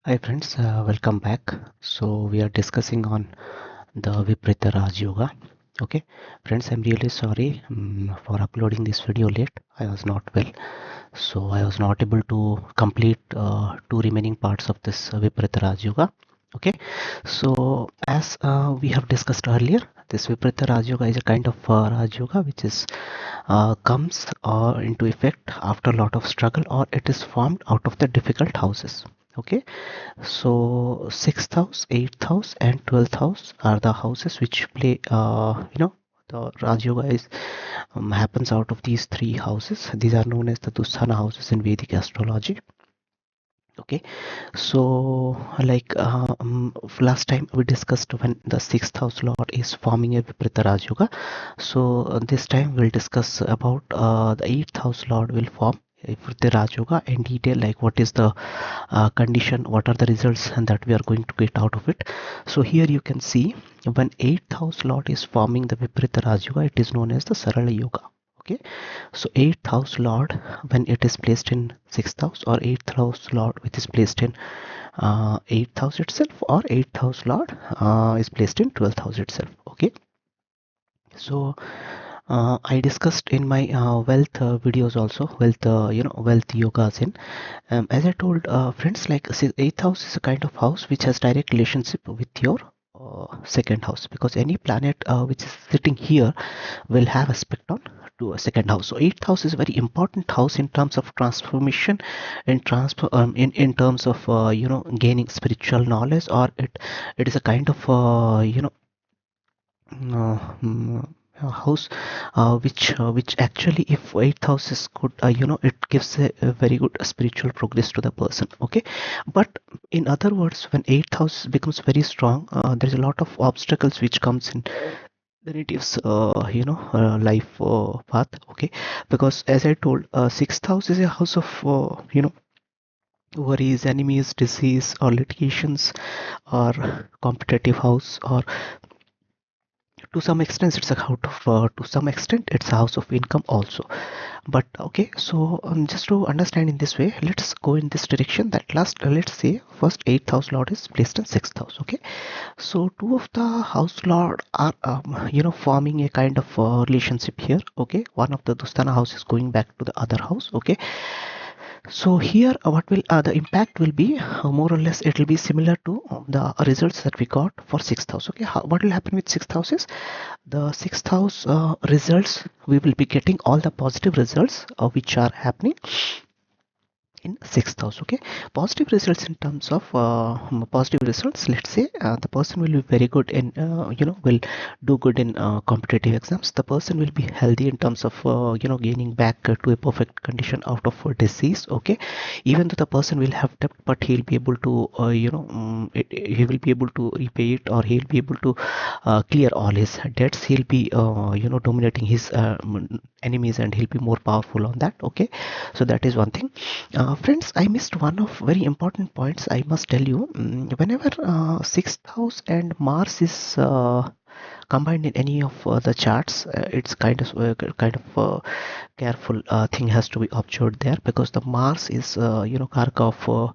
Hi friends, welcome back. So we are discussing on the Viparita Raj Yoga. Okay, friends, I'm really sorry for uploading this video late. I was not well, so I was not able to complete two remaining parts of this Viparita Raj Yoga. Okay, so as we have discussed earlier, this Viparita Raj Yoga is a kind of Raj Yoga which is comes into effect after a lot of struggle, or it is formed out of the difficult houses. Okay, so sixth house, eighth house, and 12th house are the houses which play, the Raj Yoga is happens out of these three houses. These are known as the Dusthana houses in Vedic astrology. Okay, so like last time we discussed when the sixth house lord is forming a Viparita Raj Yoga. So this time we'll discuss about the eighth house lord will form the Raj Yoga in detail, like what is the condition, what are the results and that we are going to get out of it. So here you can see when eighth house lord is forming the Viparita Raj Yoga, it is known as the Sarala Yoga. Okay, so eighth house lord when it is placed in sixth house, or eighth house lord which is placed in eighth house itself, or eighth house lord is placed in 12th house itself. Okay, so I discussed in my wealth videos also, wealth yogas in as I told friends, like eighth house is a kind of house which has direct relationship with your second house, because any planet which is sitting here will have aspect on to a second house. So eighth house is a very important house in terms of transformation, in transfer in terms of gaining spiritual knowledge, or it is a kind of a house which actually, if eighth house is good, it gives a very good spiritual progress to the person. Okay, but in other words, when eighth house becomes very strong, there's a lot of obstacles which comes in the natives life path. Okay, because as I told, sixth house is a house of worries, enemies, disease, or litigations, or competitive house, or to some extent it's a house of to some extent it's a house of income also. But okay, so just to understand in this way, let's go in this direction. That last let's say first eighth house lord is placed in sixth house. Okay, so two of the house lord are forming a kind of relationship here. Okay, one of the Dusthana house is going back to the other house. Okay, so here what will the impact will be, more or less it will be similar to the results that we got for sixth house. Okay, what will happen with sixth house is, the sixth house results, we will be getting all the positive results which are happening in sixth house. Okay, positive results in terms of positive results, let's say the person will be very good in will do good in competitive exams. The person will be healthy in terms of gaining back to a perfect condition out of disease. Okay, even though the person will have debt, but he'll be able to he will be able to repay it, or he'll be able to clear all his debts. He'll be dominating his enemies, and he'll be more powerful on that. Okay, so that is one thing. Friends, I missed one of very important points. I must tell you, whenever sixth house and Mars is combined in any of the charts, it's careful thing has to be observed there, because the Mars is karaka of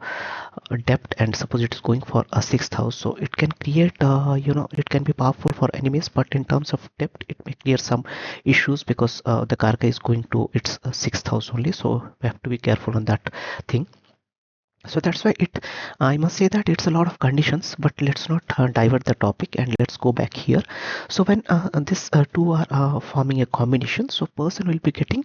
depth, and suppose it is going for a sixth house, so it can create it can be powerful for enemies, but in terms of depth it may clear some issues, because the karaka is going to its sixth house only, so we have to be careful on that thing. So that's why I must say that it's a lot of conditions, but let's not divert the topic, and let's go back here. So when this two are forming a combination, so person will be getting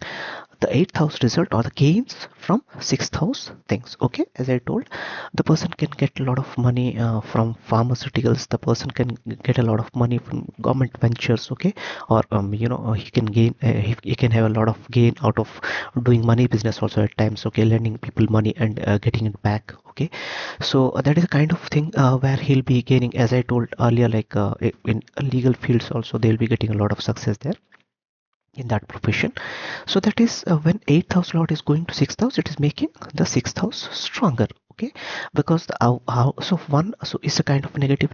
the eighth house result, or the gains from sixth house things. Okay, as I told, the person can get a lot of money from pharmaceuticals, the person can get a lot of money from government ventures. Okay, or he can gain he can have a lot of gain out of doing money business also at times. Okay, lending people money and getting it back. Okay, so that is a kind of thing where he'll be gaining, as I told earlier, like in legal fields also they'll be getting a lot of success there in that profession. So that is when eighth house lord is going to sixth house, it is making the sixth house stronger. okay, because so one, so it's a kind of negative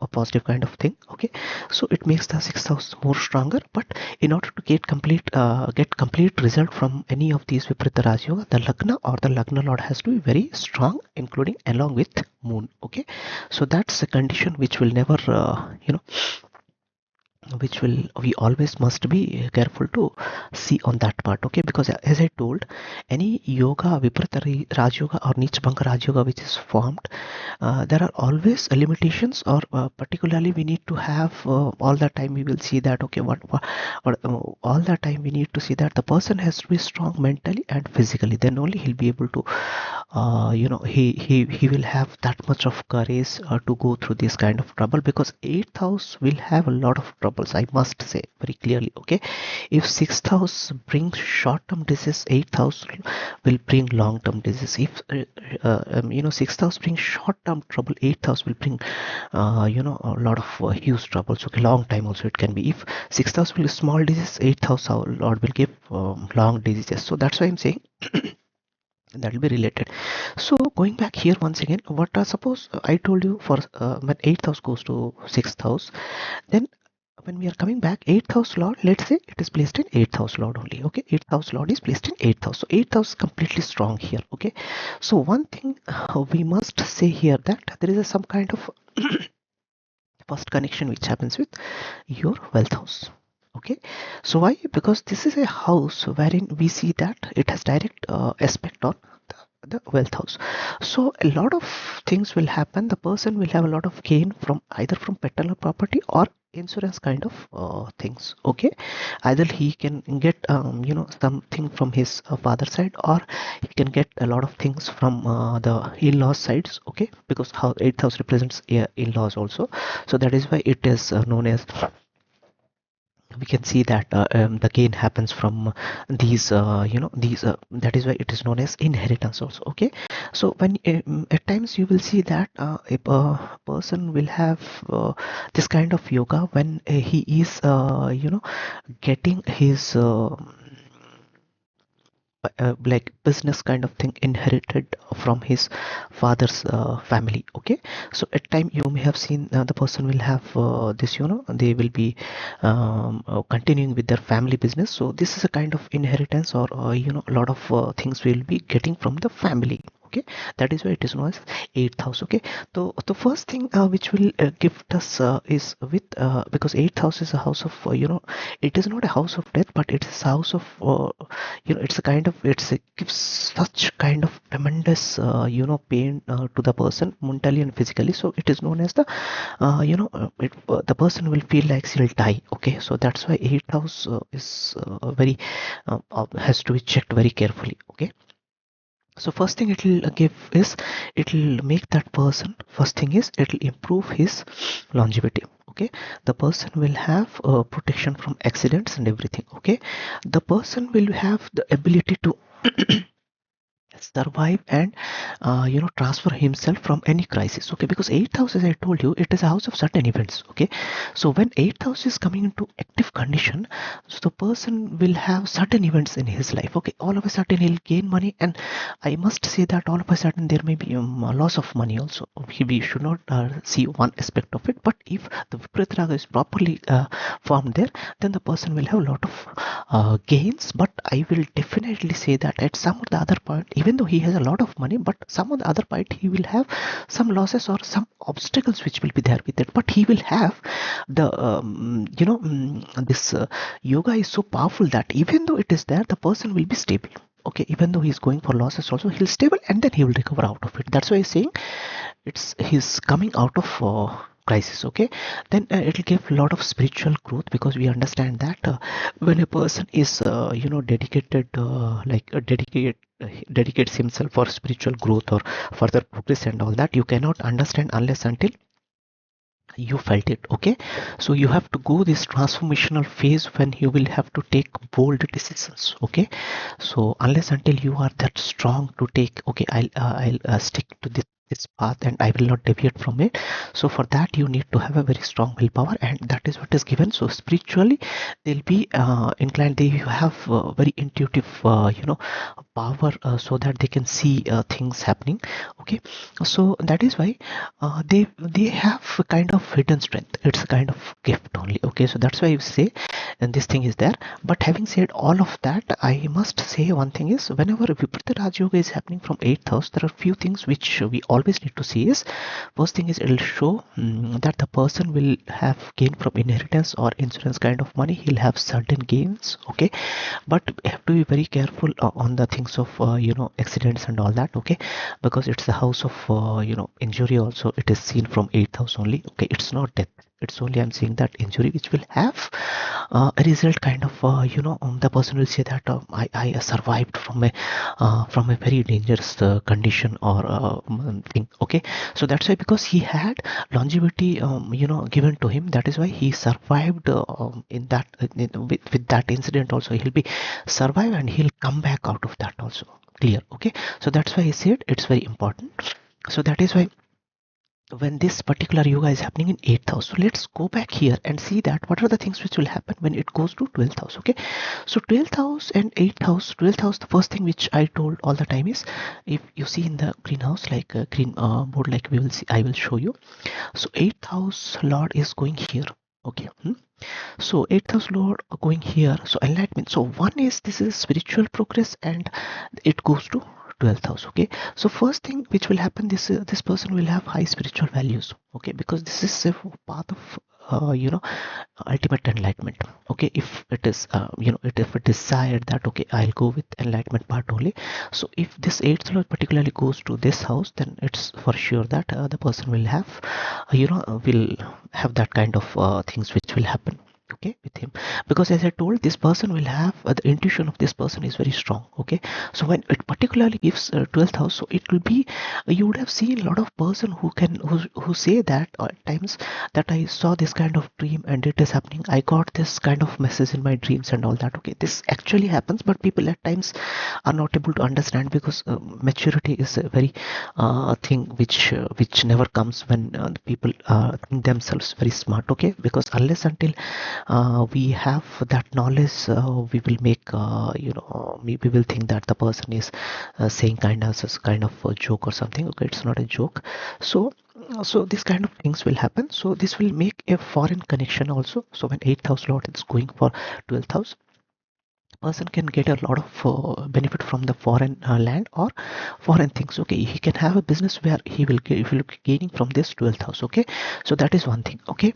or positive kind of thing, okay. So it makes the sixth house more stronger, but in order to get complete result from any of these Viparita Raj Yoga, the Lagna or the Lagna Lord has to be very strong, including along with moon, okay. So that's a condition which will never which will we always must be careful to see on that part, okay, because as I told, any yoga, Viparita Raj Yoga or Neech Bhanga Raj Yoga which is formed, there are always limitations, or particularly we need to have all the time we will see that, okay, all the time we need to see that the person has to be strong mentally and physically, then only he'll be able to he will have that much of courage to go through this kind of trouble, because eighth house will have a lot of troubles, I must say very clearly, okay. If sixth house brings short-term disease, eighth house will bring long-term disease. If sixth house brings short-term trouble, eighth house will bring a lot of huge troubles, okay, long time also it can be. If sixth house will small disease, eighth house lord will give long diseases. So that's why I'm saying that will be related. So going back here once again, what suppose I told you, for when eighth house goes to sixth house, then when we are coming back, eighth house lord, let's say it is placed in eighth house lord only, okay. Eighth house lord is placed in eighth house, so eighth house is completely strong here, okay. So one thing we must say here, that there is some kind of first connection which happens with your wealth house, okay. So why? Because this is a house wherein we see that it has direct aspect on the wealth house. So a lot of things will happen, the person will have a lot of gain from either from paternal property or insurance kind of things, okay. Either he can get something from his father side, or he can get a lot of things from the in-laws sides, okay, because how eighth house represents in-laws also. So that is why it is known as, we can see that the gain happens from these that is why it is known as inheritance also, okay. So when at times you will see that if a person will have this kind of yoga when he is getting his like business kind of thing inherited from his father's family, okay. So at time you may have seen the person will have this, they will be continuing with their family business. So this is a kind of inheritance, or a lot of things will be getting from the family, okay. That is why it is known as eighth house, okay. So the first thing which will gift us is with because eighth house is a house of it is not a house of death, but it's a house of it's a kind of, it gives such kind of tremendous pain to the person mentally and physically. So it is known as the the person will feel like he'll die, okay. So that's why eighth house is very has to be checked very carefully, okay. So first thing it will give is, it will make that person, first thing is it will improve his longevity, okay. The person will have protection from accidents and everything, okay. The person will have the ability to survive and transfer himself from any crisis, okay, because eighth house, as I told you, it is a house of certain events, okay. So when eighth house is coming into active condition, so the person will have certain events in his life, okay. All of a sudden he'll gain money, and I must say that all of a sudden there may be a loss of money also. We should not see one aspect of it, but if the Viparita Raga is properly formed there, then the person will have a lot of gains. But I will definitely say that at some of the other point, even though he has a lot of money, but some of the other point he will have some losses or some obstacles which will be there with it. But he will have the this yoga is so powerful that even though it is there, the person will be stable, okay. Even though he's going for losses also, he'll stable, and then he will recover out of it. That's why he's saying he's coming out of crisis, okay. Then it will give a lot of spiritual growth, because we understand that when a person is dedicated dedicates himself for spiritual growth or further progress and all that, you cannot understand unless until you felt it, okay. So you have to go this transformational phase when you will have to take bold decisions, okay. So unless until you are that strong to take, okay, I'll stick to this path and I will not deviate from it. So for that you need to have a very strong willpower, and that is what is given. So spiritually they'll be inclined, they have very intuitive power so that they can see things happening. Okay, so that is why they have a kind of hidden strength. It's a kind of gift only. Okay, so that's why you say, and this thing is there. But having said all of that, I must say one thing is, whenever Viparita Raj Yoga is happening from 8th house, there are few things which we always need to see. Is first thing is, it will show that the person will have gain from inheritance or insurance kind of money. He'll have certain gains. Okay, but we have to be very careful on the things of accidents and all that. Okay, because it's the house of injury also. It is seen from 8th house only. Okay, it's not death, it's only I'm saying that injury which will have a result kind of the person will say that I survived from a very dangerous condition or thing. Okay, so that's why, because he had longevity given to him, that is why he survived in that with that incident also. He'll be survive and he'll come back out of that also. Clear? Okay, so that's why I said it's very important. So that is why when this particular yoga is happening in 8th house, so let's go back here and see that what are the things which will happen when it goes to 12th house. Okay, so 12th house and 8th house. 12th house, the first thing which I told all the time is, if you see in the greenhouse, like green board, like we will see, I will show you. So 8th house lord is going here. Okay, so 8th house lord going here, so enlightenment. So one is, this is spiritual progress and it goes to 12th house. Okay, so first thing which will happen, this person will have high spiritual values. Okay, because this is a path of ultimate enlightenment. Okay, if it is if it desired that, okay, I'll go with enlightenment part only. So if this 8th lord particularly goes to this house, then it's for sure that the person will have will have that kind of things which will happen. Okay, with him, because as I told, this person will have the intuition of this person is very strong. Okay, so when it particularly gives 12th house, so it will be, you would have seen a lot of person who say that at times, that I saw this kind of dream and it is happening, I got this kind of message in my dreams and all that. Okay, this actually happens, but people at times are not able to understand, because maturity is a very thing which never comes when the people think themselves very smart. Okay, because unless until we have that knowledge, we will make we will think that the person is saying kind of a joke or something. Okay, it's not a joke. So this kind of things will happen. So this will make a foreign connection also. So when 8th house lord is going for 12th house, person can get a lot of benefit from the foreign land or foreign things. Okay, he can have a business where he will be gaining from this 12th house. Okay, so that is one thing. Okay,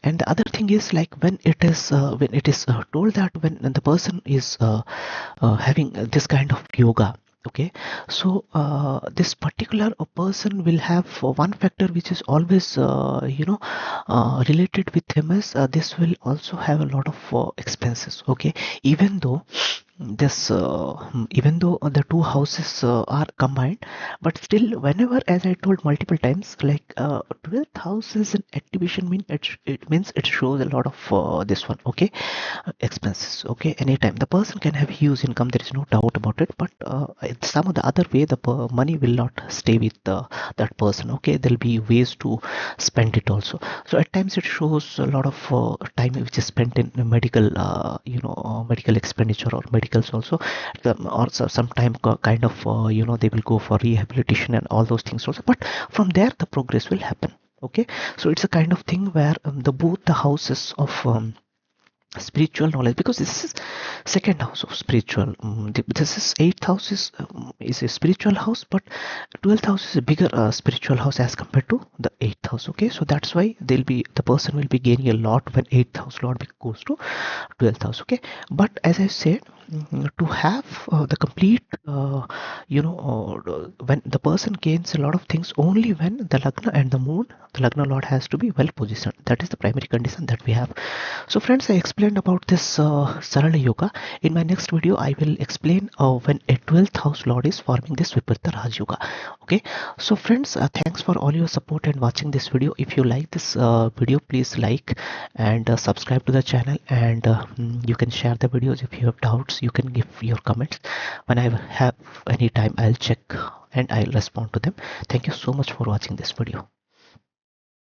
and the other thing is, like when it is told that when the person is having this kind of yoga. Okay, so this particular person will have one factor which is always related with him, is this will also have a lot of expenses. Okay, even though the two houses are combined, but still, whenever, as I told multiple times, like 12th house is an activation, it means it shows a lot of this one. Okay, expenses. Okay, anytime the person can have huge income, there is no doubt about it, but some of the other way, the money will not stay with that person. Okay, there'll be ways to spend it also. So at times it shows a lot of time which is spent in medical medical expenditure or medicals also, or some time kind of they will go for rehabilitation and all those things also, but from there the progress will happen. Okay, so it's a kind of thing where both the houses of spiritual knowledge, because this is second house of spiritual, this is 8th house is a spiritual house, but 12th house is a bigger spiritual house as compared to the 8th house. Okay, so that's why the person will be gaining a lot when 8th house lord goes to 12th house. Okay, but as I said, to have the complete when the person gains a lot of things only when the lagna and the moon, the lagna lord has to be well positioned. That is the primary condition that we have. So friends, I explained about this Sarala yoga. In my next video, I will explain when a 12th house lord is forming this Viparita Raj yoga. Okay, so friends, thanks for all your support and watching this video. If you like this video, please like and subscribe to the channel, and you can share the videos. If you have doubts, you can give your comments. When I have any time, I'll check and I'll respond to them. Thank you so much for watching this video.